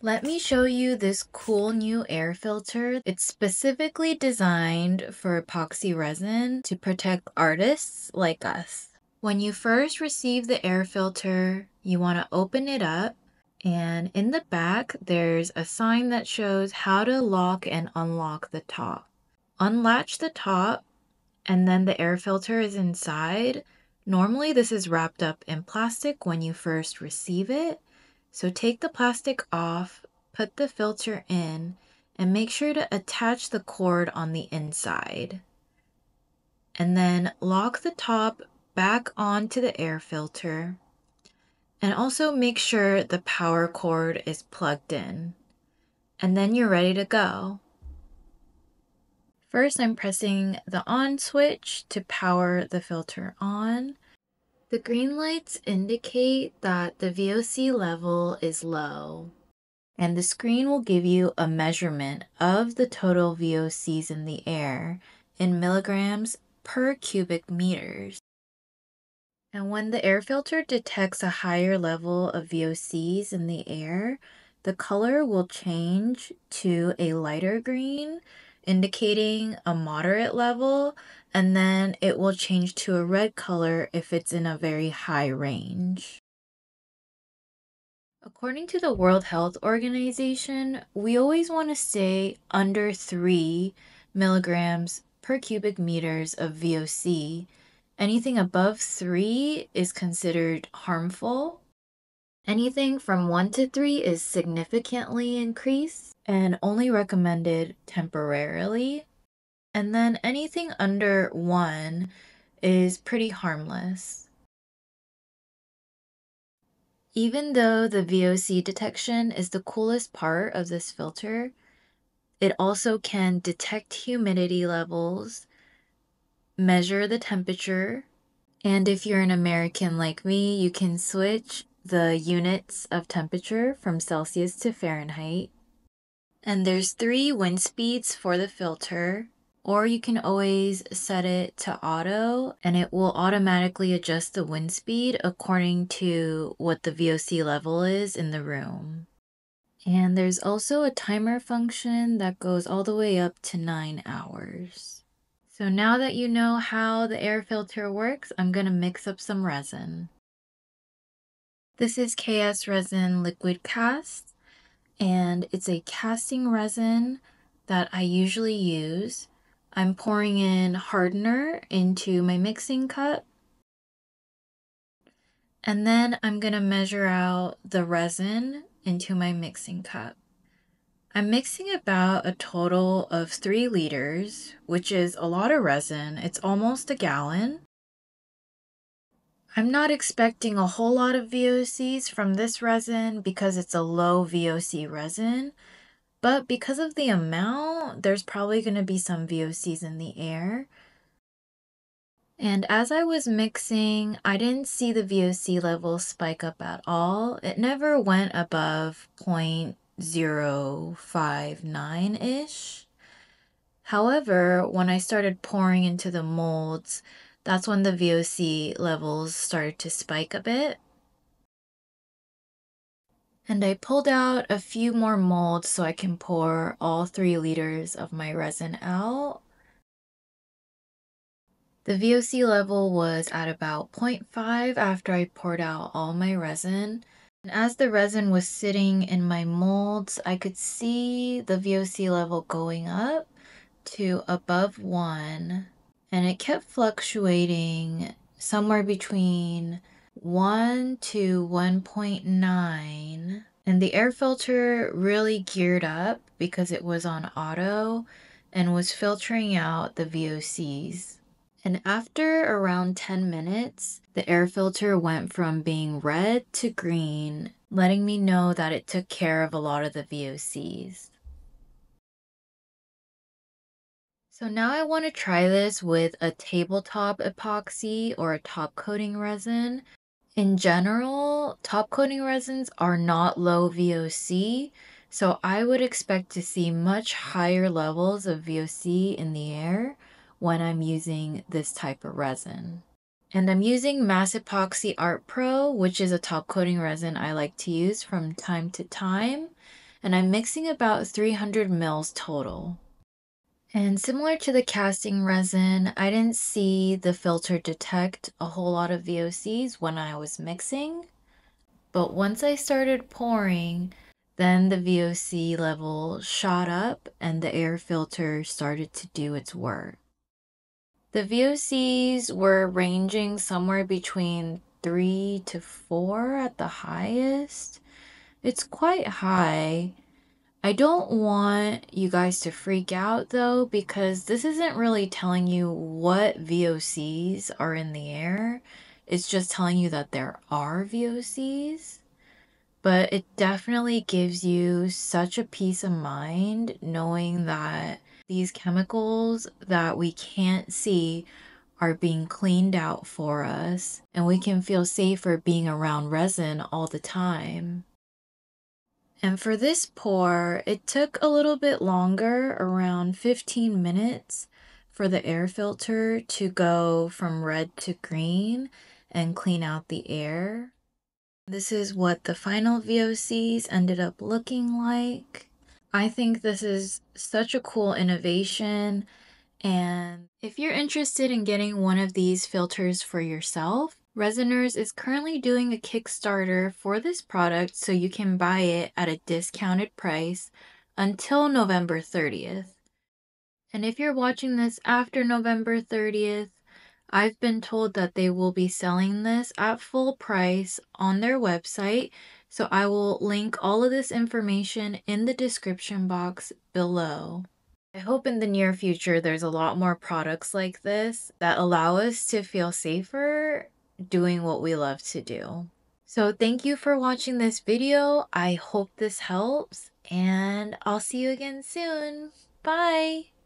Let me show you this cool new air filter. It's specifically designed for epoxy resin to protect artists like us. When you first receive the air filter, you want to open it up, and in the back, there's a sign that shows how to lock and unlock the top. Unlatch the top, and then the air filter is inside. Normally, this is wrapped up in plastic when you first receive it. So take the plastic off, put the filter in, and make sure to attach the cord on the inside. And then lock the top back onto the air filter. And also make sure the power cord is plugged in. And then you're ready to go. First, I'm pressing the on switch to power the filter on. The green lights indicate that the VOC level is low, and the screen will give you a measurement of the total VOCs in the air in milligrams per cubic meters. And when the air filter detects a higher level of VOCs in the air, the color will change to a lighter green, indicating a moderate level, and then it will change to a red color if it's in a very high range. According to the World Health Organization, we always want to stay under 3 milligrams per cubic meters of VOC. Anything above 3 is considered harmful. Anything from 1 to 3 is significantly increased and only recommended temporarily. And then anything under 1 is pretty harmless. Even though the VOC detection is the coolest part of this filter, it also can detect humidity levels, measure the temperature, and if you're an American like me, you can switch the units of temperature from Celsius to Fahrenheit. And there's 3 wind speeds for the filter, or you can always set it to auto and it will automatically adjust the wind speed according to what the VOC level is in the room. And there's also a timer function that goes all the way up to 9 hours. So now that you know how the air filter works, I'm going to mix up some resin. This is KS Resin Liquid Cast, and it's a casting resin that I usually use. I'm pouring in hardener into my mixing cup, and then I'm going to measure out the resin into my mixing cup. I'm mixing about a total of 3 liters, which is a lot of resin. It's almost a gallon. I'm not expecting a whole lot of VOCs from this resin because it's a low VOC resin, but because of the amount, there's probably going to be some VOCs in the air. And as I was mixing, I didn't see the VOC level spike up at all. It never went above 0.059-ish. However, when I started pouring into the molds, that's when the VOC levels started to spike a bit. And I pulled out a few more molds so I can pour all 3 liters of my resin out. The VOC level was at about 0.5 after I poured out all my resin. And as the resin was sitting in my molds, I could see the VOC level going up to above 1, and it kept fluctuating somewhere between 1 to 1.9, and the air filter really geared up because it was on auto and was filtering out the VOCs. And after around 10 minutes, the air filter went from being red to green, letting me know that it took care of a lot of the VOCs. So now I want to try this with a tabletop epoxy or a top coating resin. In general, top coating resins are not low VOC, so I would expect to see much higher levels of VOC in the air when I'm using this type of resin. And I'm using Mass Epoxy Art Pro, which is a top coating resin I like to use from time to time. and I'm mixing about 300 mils total. And similar to the casting resin, I didn't see the filter detect a whole lot of VOCs when I was mixing. But once I started pouring, then the VOC level shot up and the air filter started to do its work. The VOCs were ranging somewhere between 3 to 4 at the highest. It's quite high. I don't want you guys to freak out though, because this isn't really telling you what VOCs are in the air. It's just telling you that there are VOCs. But it definitely gives you such a peace of mind knowing that these chemicals that we can't see are being cleaned out for us, and we can feel safer being around resin all the time. And for this pour, it took a little bit longer, around 15 minutes, for the air filter to go from red to green and clean out the air. This is what the final VOCs ended up looking like. I think this is such a cool innovation. And if you're interested in getting one of these filters for yourself, Resiners is currently doing a Kickstarter for this product so you can buy it at a discounted price until November 30th. And if you're watching this after November 30th, I've been told that they will be selling this at full price on their website, so I will link all of this information in the description box below. I hope in the near future there's a lot more products like this that allow us to feel safer doing what we love to do. So thank you for watching this video. I hope this helps, and I'll see you again soon. Bye!